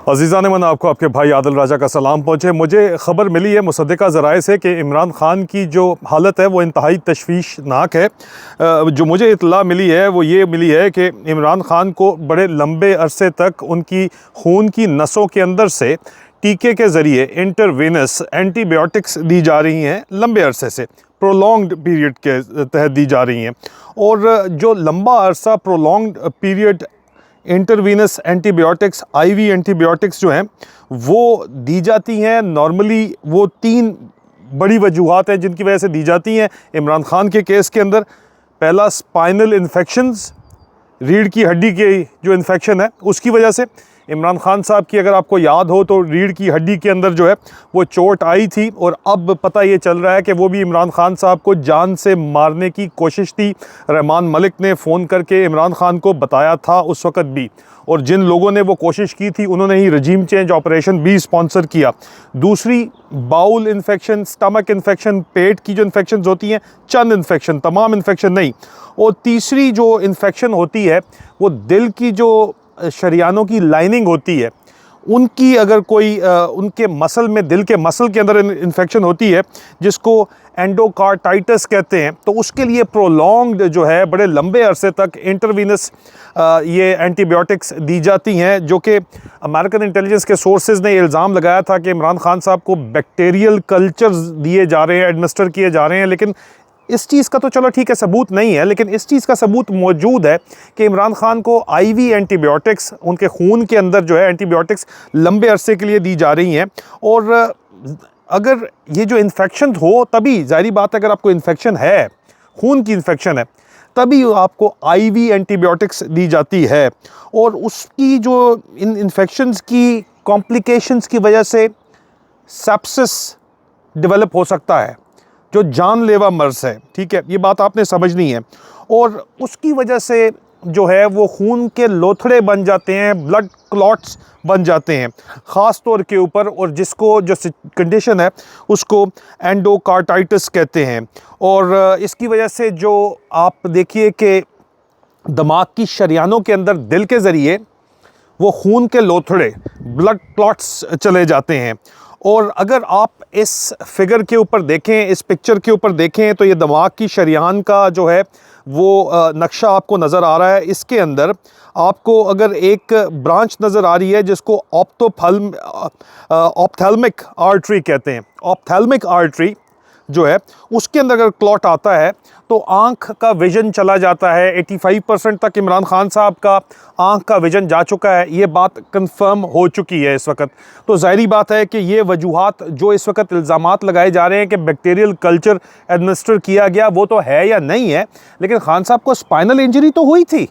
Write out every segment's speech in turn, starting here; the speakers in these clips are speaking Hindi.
अज़ीज़ान मन, आपको आपके भाई आदिल राजा का सलाम पहुँचे। मुझे ख़बर मिली है मुसद्दिक़ा ज़राए से कि इमरान ख़ान की जो हालत है वो इंतहाई तशवीशनाक है। जो मुझे इत्तला मिली है वो ये मिली है कि इमरान ख़ान को बड़े लंबे अरसे तक उनकी खून की नसों के अंदर से टीके के ज़रिए इंटरवेनस एंटीबायोटिक्स दी जा रही हैं, लंबे अरसे से प्रोलॉन्ग्ड पीरियड के तहत दी जा रही हैं। और जो लंबा अरसा prolonged period intravenous antibiotics, IV antibiotics जो हैं वो दी जाती हैं। नॉर्मली वो 3 बड़ी वजूहात हैं जिनकी वजह से दी जाती हैं इमरान ख़ान के केस के अंदर। पहला, स्पाइनल इन्फेक्शंस, रीढ़ की हड्डी की जो इन्फेक्शन है उसकी वजह से। इमरान ख़ान साहब की अगर आपको याद हो तो रीढ़ की हड्डी के अंदर जो है वो चोट आई थी, और अब पता ये चल रहा है कि वो भी इमरान ख़ान साहब को जान से मारने की कोशिश थी। रहमान मलिक ने फ़ोन करके इमरान ख़ान को बताया था उस वक़्त भी, और जिन लोगों ने वो कोशिश की थी उन्होंने ही रजीम चेंज ऑपरेशन भी स्पॉन्सर किया। दूसरी, बाउल इन्फेक्शन, स्टमक इन्फेक्शन, पेट की जो इन्फेक्शन होती हैं, चंद इन्फेक्शन, तमाम इन्फेक्शन नहीं। और तीसरी जो इन्फेक्शन होती है वो दिल की जो शरियानों की लाइनिंग होती है उनकी, अगर कोई उनके मसल में, दिल के मसल के अंदर इन्फेक्शन होती है जिसको एंडोकार्डाइटिस कहते हैं, तो उसके लिए प्रोलॉन्ग्ड जो है बड़े लंबे अरसे तक इंटरवीनस ये एंटीबायोटिक्स दी जाती हैं। जो कि अमेरिकन इंटेलिजेंस के सोर्सेज ने इल्ज़ाम लगाया था कि इमरान ख़ान साहब को बैक्टीरियल कल्चर्स दिए जा रहे हैं, एडमिनिस्टर किए जा रहे हैं। लेकिन इस चीज़ का तो चलो ठीक है, सबूत नहीं है, लेकिन इस चीज़ का सबूत मौजूद है कि इमरान ख़ान को आईवी एंटीबायोटिक्स, उनके खून के अंदर जो है एंटीबायोटिक्स लंबे अरसे के लिए दी जा रही हैं। और अगर ये जो इन्फेक्शन हो, तभी ज़ाहिर बात है, अगर आपको इन्फेक्शन है, खून की इन्फेक्शन है, तभी आपको आईवी एंटीबायोटिक्स दी जाती है। और उसकी जो इन इन्फेक्शंस की कॉम्प्लिकेशंस की वजह से सेप्सिस डेवलप हो सकता है, जो जानलेवा मर्ज है। ठीक है, ये बात आपने समझनी है। और उसकी वजह से जो है वो खून के लोथड़े बन जाते हैं, ब्लड क्लॉट्स बन जाते हैं ख़ास तौर के ऊपर, और जिसको जो कंडीशन है उसको एंडोकार्डाइटिस कहते हैं। और इसकी वजह से जो आप देखिए कि दिमाग की शरियानों के अंदर दिल के ज़रिए वो खून के लोथड़े, ब्लड क्लॉट्स चले जाते हैं। और अगर आप इस फिगर के ऊपर देखें, इस पिक्चर के ऊपर देखें, तो ये दिमाग की शरियान का जो है वो नक्शा आपको नज़र आ रहा है। इसके अंदर आपको अगर एक ब्रांच नज़र आ रही है जिसको ऑप्थेल्मिक आर्टरी कहते हैं। ऑप्थेल्मिक आर्टरी जो है उसके अंदर अगर क्लॉट आता है तो आँख का विज़न चला जाता है। 85% तक इमरान ख़ान साहब का आँख का विज़न जा चुका है, ये बात कंफर्म हो चुकी है इस वक्त। तो ज़ाहिरी बात है कि ये वजूहात जो इस वक्त इल्ज़ामात लगाए जा रहे हैं कि बैक्टीरियल कल्चर एडमिनिस्टर किया गया, वो तो है या नहीं है, लेकिन ख़ान साहब को स्पाइनल इंजरी तो हुई थी,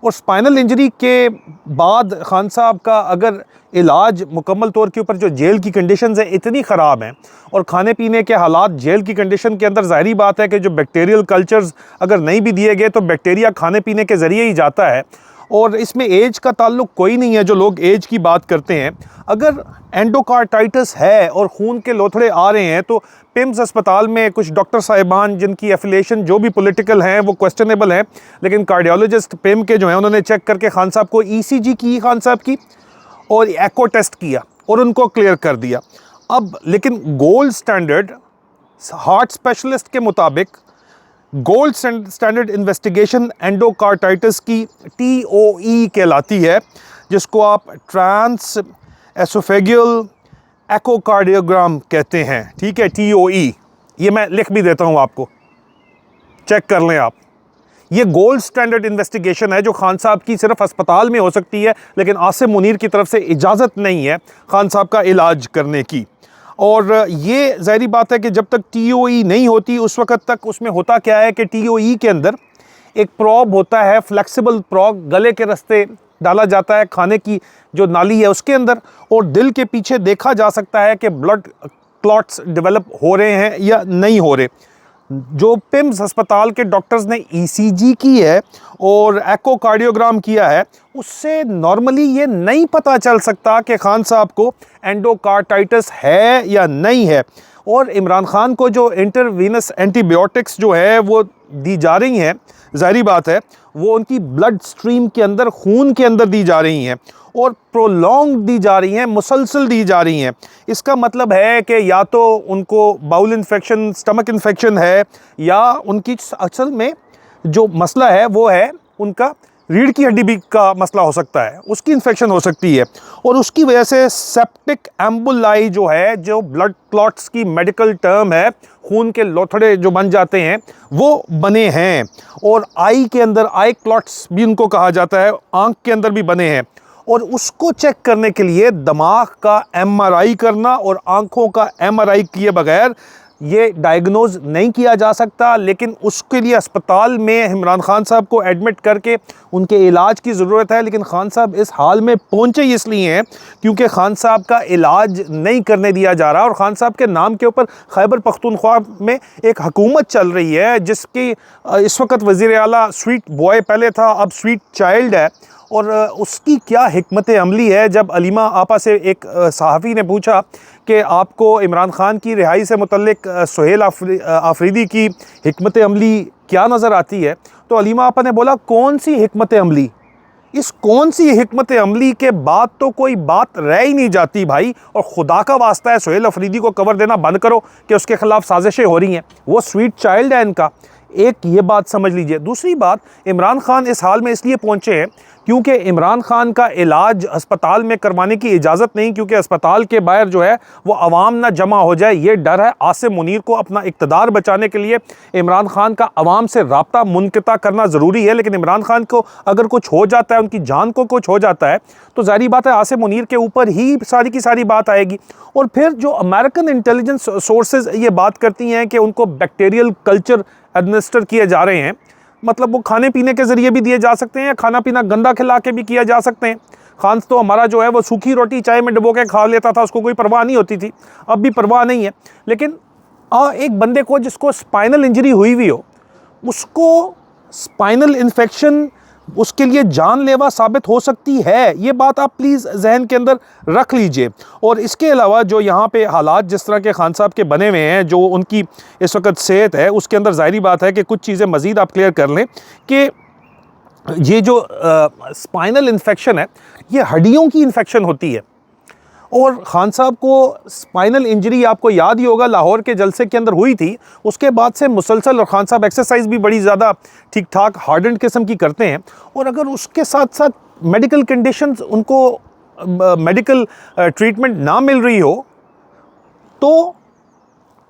और स्पाइनल इंजरी के बाद ख़ान साहब का अगर इलाज मुकम्मल तौर के ऊपर, जो जेल की कंडीशंस है इतनी ख़राब हैं और खाने पीने के हालात जेल की कंडीशन के अंदर, ज़ाहिरी बात है कि जो बैक्टीरियल कल्चर्स अगर नहीं भी दिए गए तो बैक्टीरिया खाने पीने के ज़रिए ही जाता है। और इसमें एज का ताल्लुक कोई नहीं है, जो लोग एज की बात करते हैं। अगर एंडोकार्डाइटिस है और खून के लोथड़े आ रहे हैं तो पिम्स अस्पताल में कुछ डॉक्टर साहिबान जिनकी एफिलिएशन जो भी पॉलिटिकल हैं वो क्वेश्चनेबल हैं, लेकिन कार्डियोलॉजिस्ट पिम के जो हैं उन्होंने चेक करके ख़ान साहब को ईसीजी की, ख़ान साहब की, और एको टेस्ट किया और उनको क्लियर कर दिया। अब लेकिन गोल्ड स्टैंडर्ड हार्ट स्पेशलिस्ट के मुताबिक गोल्ड स्टैंडर्ड इन्वेस्टिगेशन एंडोकार्डाइटिस की TOE कहलाती है, जिसको आप ट्रांस एसोफेगियल एकोकार्डियोग्राम कहते हैं। ठीक है, TOE, ये मैं लिख भी देता हूँ आपको, चेक कर लें आप। ये गोल्ड स्टैंडर्ड इन्वेस्टिगेशन है जो ख़ान साहब की सिर्फ अस्पताल में हो सकती है, लेकिन आसिम मुनीर की तरफ से इजाज़त नहीं है ख़ान साहब का इलाज करने की। और ये ज़ाहिरी बात है कि जब तक TOE नहीं होती उस वक़्त तक उसमें होता क्या है कि TOE के अंदर एक प्रॉब होता है, फ्लेक्सिबल प्रॉब, गले के रास्ते डाला जाता है, खाने की जो नाली है उसके अंदर, और दिल के पीछे देखा जा सकता है कि ब्लड क्लॉट्स डेवलप हो रहे हैं या नहीं हो रहे। जो पिम्स अस्पताल के डॉक्टर्स ने ECG की है और एकोकार्डियोग्राम किया है, उससे नॉर्मली ये नहीं पता चल सकता कि ख़ान साहब को एंडोकार्डाइटिस है या नहीं है। और इमरान ख़ान को जो इंटरवीनस एंटीबायोटिक्स जो है वो दी जा रही हैं, ज़ाहिरी बात है वो उनकी ब्लड स्ट्रीम के अंदर, खून के अंदर दी जा रही हैं और प्रोलॉन्ग दी जा रही हैं, मुसलसल दी जा रही हैं। इसका मतलब है कि या तो उनको बाउल इन्फेक्शन, स्टमक इन्फेक्शन है, या उनकी असल में जो मसला है वो है उनका रीढ़ की हड्डी भी का मसला हो सकता है, उसकी इन्फेक्शन हो सकती है, और उसकी वजह से सेप्टिक एम्बुलाई जो है, जो ब्लड क्लॉट्स की मेडिकल टर्म है, खून के लोथड़े जो बन जाते हैं वो बने हैं। और आई के अंदर आई क्लॉट्स भी उनको कहा जाता है, आंख के अंदर भी बने हैं। और उसको चेक करने के लिए दिमाग का एमआरआई करना और आंखों का एमआरआई किए बगैर ये डायग्नोज नहीं किया जा सकता। लेकिन उसके लिए अस्पताल में इमरान खान साहब को एडमिट करके उनके इलाज की ज़रूरत है। लेकिन खान साहब इस हाल में पहुंचे इसलिए हैं क्योंकि खान साहब का इलाज नहीं करने दिया जा रहा, और खान साहब के नाम के ऊपर खैबर पख्तूनख्वा में एक हुकूमत चल रही है जिसकी इस वक्त वज़ीर आला स्वीट बॉय पहले था, अब स्वीट चाइल्ड है। और उसकी क्या हिकमत अमली है। जब अलीमा आपा से एक सहाफ़ी ने पूछा कि आपको इमरान खान की रिहाई से मुतल्लिक सुहेल आफरीदी की हिकमत अमली क्या नज़र आती है, तो अलीमा आपा ने बोला कौन सी हिकमत अमली, इस कौन सी हिकमत अमली के बाद तो कोई बात रह ही नहीं जाती भाई। और खुदा का वास्ता है सुहेल आफरीदी को कवर देना बंद करो कि उसके ख़िलाफ़ साजिशें हो रही हैं, वो स्वीट चाइल्ड है इनका। एक ये बात समझ लीजिए। दूसरी बात, इमरान खान इस हाल में इसलिए पहुंचे हैं क्योंकि इमरान खान का इलाज अस्पताल में करवाने की इजाज़त नहीं, क्योंकि अस्पताल के बाहर जो है वो अवाम ना जमा हो जाए, ये डर है। आसिम मुनीर को अपना इक़्तिदार बचाने के लिए इमरान खान का अवाम से राब्ता मुनक़ता करना ज़रूरी है। लेकिन इमरान खान को अगर कुछ हो जाता है, उनकी जान को कुछ हो जाता है, तो ज़ाहिर बात है आसिम मुनीर के ऊपर ही सारी की सारी बात आएगी। और फिर जो अमेरिकन इंटेलिजेंस सोर्सेज ये बात करती हैं कि उनको बैक्टीरियल कल्चर एडमिनिस्टर किए जा रहे हैं, मतलब वो खाने पीने के ज़रिए भी दिए जा सकते हैं, खाना पीना गंदा खिला के भी किया जा सकते हैं। खान तो हमारा जो है वो सूखी रोटी चाय में डुबो के खा लेता था, उसको कोई परवाह नहीं होती थी, अब भी परवाह नहीं है। लेकिन एक बंदे को जिसको स्पाइनल इंजरी हुई हुई हो, उसको स्पाइनल इन्फेक्शन उसके लिए जानलेवा साबित हो सकती है, ये बात आप प्लीज़ जहन के अंदर रख लीजिए। और इसके अलावा जो यहाँ पे हालात जिस तरह के खान साहब के बने हुए हैं, जो उनकी इस वक्त सेहत है, उसके अंदर ज़ाहिरी बात है कि कुछ चीज़ें मज़ीद आप क्लियर कर लें कि ये जो स्पाइनल इन्फेक्शन है, ये हड्डियों की इन्फेक्शन होती है। और खान साहब को स्पाइनल इंजरी आपको याद ही होगा लाहौर के जलसे के अंदर हुई थी, उसके बाद से मुसलसल, और खान साहब एक्सरसाइज भी बड़ी ज़्यादा ठीक ठाक हार्डन किस्म की करते हैं। और अगर उसके साथ साथ मेडिकल कंडीशंस, उनको मेडिकल ट्रीटमेंट ना मिल रही हो, तो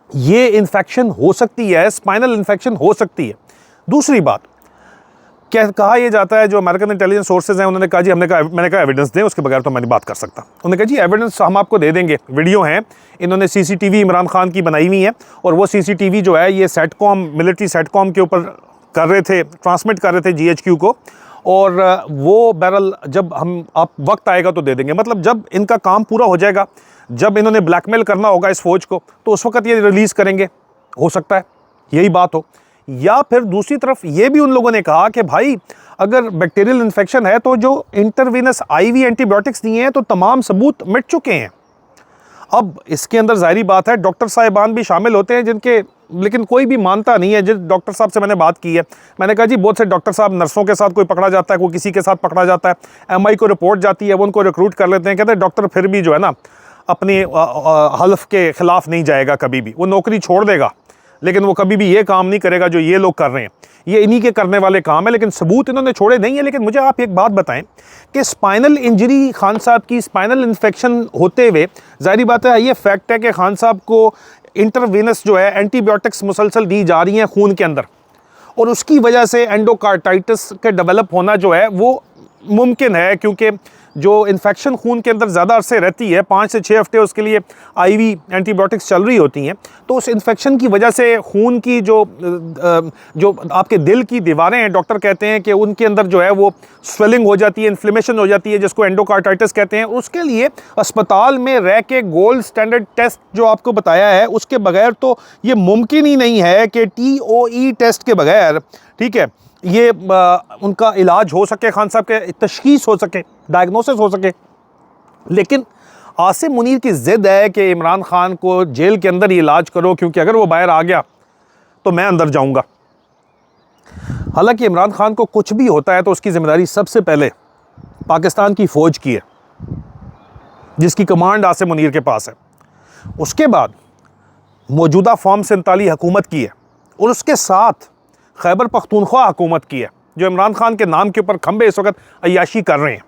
ये इन्फेक्शन हो सकती है, स्पाइनल इन्फेक्शन हो सकती है। दूसरी बात, क्या कहा यह जाता है, जो अमेरिकन इंटेलिजेंस सोर्सेज हैं उन्होंने कहा जी, मैंने कहा एविडेंस दें, उसके बगैर तो मैं नहीं बात कर सकता। उन्होंने कहा जी एविडेंस हम आपको दे देंगे, वीडियो हैं, इन्होंने सीसीटीवी इमरान खान की बनाई हुई है, और वो सीसीटीवी जो है ये सेटकॉम, मिलिट्री सेटकॉम के ऊपर कर रहे थे, ट्रांसमिट कर रहे थे GHQ को, और वो बहरहाल जब आप वक्त आएगा तो दे देंगे। मतलब जब इनका काम पूरा हो जाएगा, जब इन्होंने ब्लैकमेल करना होगा इस फौज को, तो उस वक्त ये रिलीज़ करेंगे, हो सकता है यही बात हो। या फिर दूसरी तरफ ये भी उन लोगों ने कहा कि भाई अगर बैक्टीरियल इन्फेक्शन है तो जो इंटरवीनस IV एंटीबायोटिक्स दिए हैं तो तमाम सबूत मिट चुके हैं। अब इसके अंदर ज़ाहिरी बात है डॉक्टर साहिबान भी शामिल होते हैं जिनके, लेकिन कोई भी मानता नहीं है। जिस डॉक्टर साहब से मैंने बात की है, मैंने कहा जी बहुत से डॉक्टर साहब नर्सों के साथ कोई पकड़ा जाता है, कोई किसी के साथ पकड़ा जाता है, MI को रिपोर्ट जाती है, वो उनको रिक्रूट कर लेते हैं। कहते हैं डॉक्टर फिर भी जो है ना अपनी हल्फ के ख़िलाफ़ नहीं जाएगा, कभी भी वो नौकरी छोड़ देगा, लेकिन वो कभी भी ये काम नहीं करेगा जो ये लोग कर रहे हैं, ये इन्हीं के करने वाले काम है। लेकिन सबूत इन्होंने छोड़े नहीं है। लेकिन मुझे आप एक बात बताएं कि स्पाइनल इंजरी खान साहब की, स्पाइनल इन्फेक्शन होते हुए, ज़ाहिर बात है ये फैक्ट है कि खान साहब को इंटरवीनस जो है एंटीबायोटिक्स मुसलसल दी जा रही हैं खून के अंदर, और उसकी वजह से एंडोकार्टाइटिस के डेवलप होना जो है वो मुमकिन है, क्योंकि जो इन्फेक्शन खून के अंदर ज़्यादा अरसे रहती है, 5 से 6 हफ्ते उसके लिए IV एंटीबायोटिक्स चल रही होती हैं, तो उस इन्फेक्शन की वजह से खून की जो आपके दिल की दीवारें हैं, डॉक्टर कहते हैं कि उनके अंदर जो है वो स्वेलिंग हो जाती है, इन्फ्लेमेशन हो जाती है, जिसको एंडोकार्टाइटिस कहते हैं। उसके लिए अस्पताल में रह के गोल्ड स्टैंडर्ड टेस्ट जो आपको बताया है, उसके बगैर तो ये मुमकिन ही नहीं है कि TOE टेस्ट के बगैर, ठीक है, ये उनका इलाज हो सके, खान साहब के तशखीस हो सके, डायग्नोसिस हो सके। लेकिन आसिम मुनीर की ज़िद है कि इमरान खान को जेल के अंदर ही इलाज करो, क्योंकि अगर वो बाहर आ गया तो मैं अंदर जाऊंगा। हालांकि इमरान खान को कुछ भी होता है तो उसकी जिम्मेदारी सबसे पहले पाकिस्तान की फ़ौज की है, जिसकी कमांड आसिम मुनीर के पास है। उसके बाद मौजूदा फॉर्म 47 हुकूमत की है, और उसके साथ खैबर पख्तूनख्वा हुकूमत की है, जो इमरान खान के नाम के ऊपर खंबे इस वक्त अय्याशी कर रहे हैं।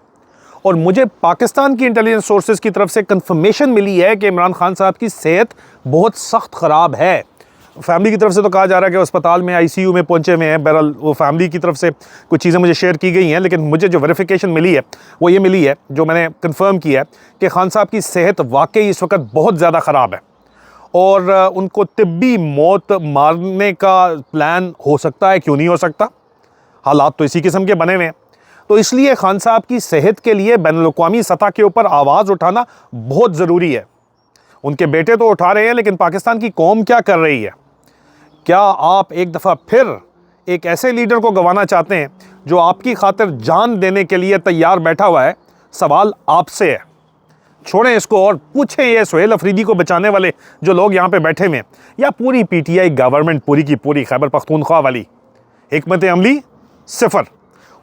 और मुझे पाकिस्तान की इंटेलिजेंस सोर्सेज की तरफ से कंफर्मेशन मिली है कि इमरान खान साहब की सेहत बहुत सख्त ख़राब है। फैमिली की तरफ से तो कहा जा रहा है कि अस्पताल में ICU में पहुंचे हुए हैं। बहरहाल वो फैमिली की तरफ से कुछ चीज़ें मुझे शेयर की गई हैं, लेकिन मुझे जो वेरिफिकेशन मिली है वो ये मिली है, जो मैंने कंफर्म किया है, कि खान साहब की सेहत वाकई इस वक्त बहुत ज़्यादा ख़राब है और उनको तिब्बी मौत मारने का प्लान हो सकता है, क्यों नहीं हो सकता। हालात तो इसी किस्म के बने हुए हैं। तो इसलिए खान साहब की सेहत के लिए बैनुल-अक़वामी सतह के ऊपर आवाज़ उठाना बहुत ज़रूरी है। उनके बेटे तो उठा रहे हैं, लेकिन पाकिस्तान की कौम क्या कर रही है? क्या आप एक दफ़ा फिर एक ऐसे लीडर को गंवाना चाहते हैं जो आपकी खातिर जान देने के लिए तैयार बैठा हुआ है? सवाल आपसे है। छोड़ें इसको और पूछें ये सुहेल अफरीदी को बचाने वाले जो लोग यहाँ पे बैठे हुए हैं, या पूरी PTI गवर्नमेंट पूरी की पूरी खैबर पख्तूनख्वा वाली हिकमत अमली सिफर।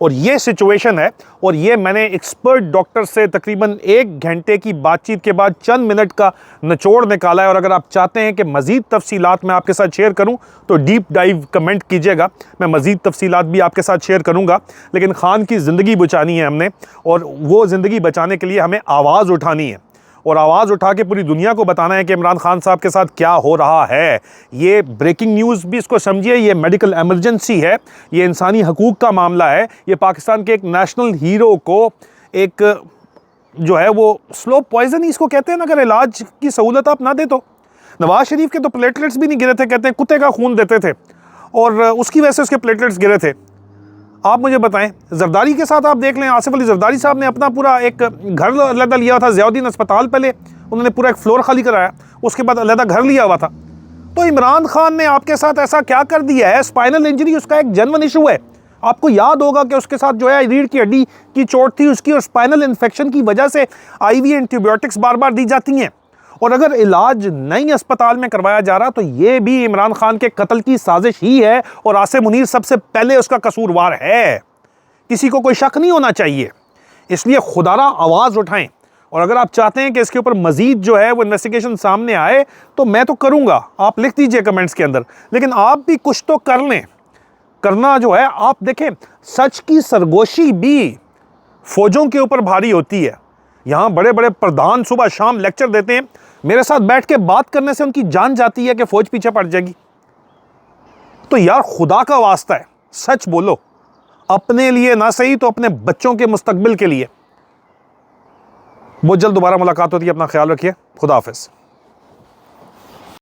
और ये सिचुएशन है, और ये मैंने एक्सपर्ट डॉक्टर से तकरीबन 1 घंटे की बातचीत के बाद चंद मिनट का निचोड़ निकाला है। और अगर आप चाहते हैं कि मज़ीद तफसीलात मैं आपके साथ शेयर करूं तो डीप डाइव कमेंट कीजिएगा, मैं मज़ीद तफसीलात भी आपके साथ शेयर करूंगा। लेकिन खान की ज़िंदगी बचानी है हमने, और वो ज़िंदगी बचाने के लिए हमें आवाज़ उठानी है, और आवाज़ उठा के पूरी दुनिया को बताना है कि इमरान खान साहब के साथ क्या हो रहा है। ये ब्रेकिंग न्यूज़ भी इसको समझिए, ये मेडिकल एमरजेंसी है, ये इंसानी हकूक़ का मामला है। ये पाकिस्तान के एक नेशनल हीरो को एक जो है वो स्लो पॉइजन ही इसको कहते हैं ना, अगर इलाज की सहूलत आप ना दे तो। नवाज शरीफ के तो प्लेटलेट्स भी नहीं गिरे थे, कहते हैं कुत्ते का खून देते थे और उसकी वजह से उसके प्लेटलेट्स गिरे थे। आप मुझे बताएं, जरदारी के साथ आप देख लें, आसिफ अली जरदारी साहब ने अपना पूरा एक घर अलग लिया था ज़ियाउद्दीन अस्पताल, पहले उन्होंने पूरा एक फ्लोर खाली कराया, उसके बाद अलग घर लिया हुआ था। तो इमरान खान ने आपके साथ ऐसा क्या कर दिया है? स्पाइनल इंजरी उसका एक जेन्युइन इशू है। आपको याद होगा कि उसके साथ जो है रीढ़ की हड्डी की चोट थी उसकी, और स्पाइनल इन्फेक्शन की वजह से IV एंटीबायोटिक्स बार बार दी जाती हैं। और अगर इलाज नई अस्पताल में करवाया जा रहा तो ये भी इमरान खान के कत्ल की साजिश ही है, और आसिम मुनीर सबसे पहले उसका कसूरवार है। किसी को कोई शक नहीं होना चाहिए। इसलिए खुदारा आवाज़ उठाएं, और अगर आप चाहते हैं कि इसके ऊपर मजीद जो है वो इन्वेस्टिगेशन सामने आए तो मैं तो करूँगा, आप लिख दीजिए कमेंट्स के अंदर, लेकिन आप भी कुछ तो कर लें। करना जो है, आप देखें, सच की सरगोशी भी फौजों के ऊपर भारी होती है। यहाँ बड़े बड़े प्रधान सुबह शाम लेक्चर देते हैं, मेरे साथ बैठ के बात करने से उनकी जान जाती है कि फौज पीछे पड़ जाएगी। तो यार खुदा का वास्ता है, सच बोलो, अपने लिए ना सही तो अपने बच्चों के मुस्तकबिल के लिए। बहुत जल्द दोबारा मुलाकात होती है, अपना ख्याल रखिए, खुदा हाफिज़।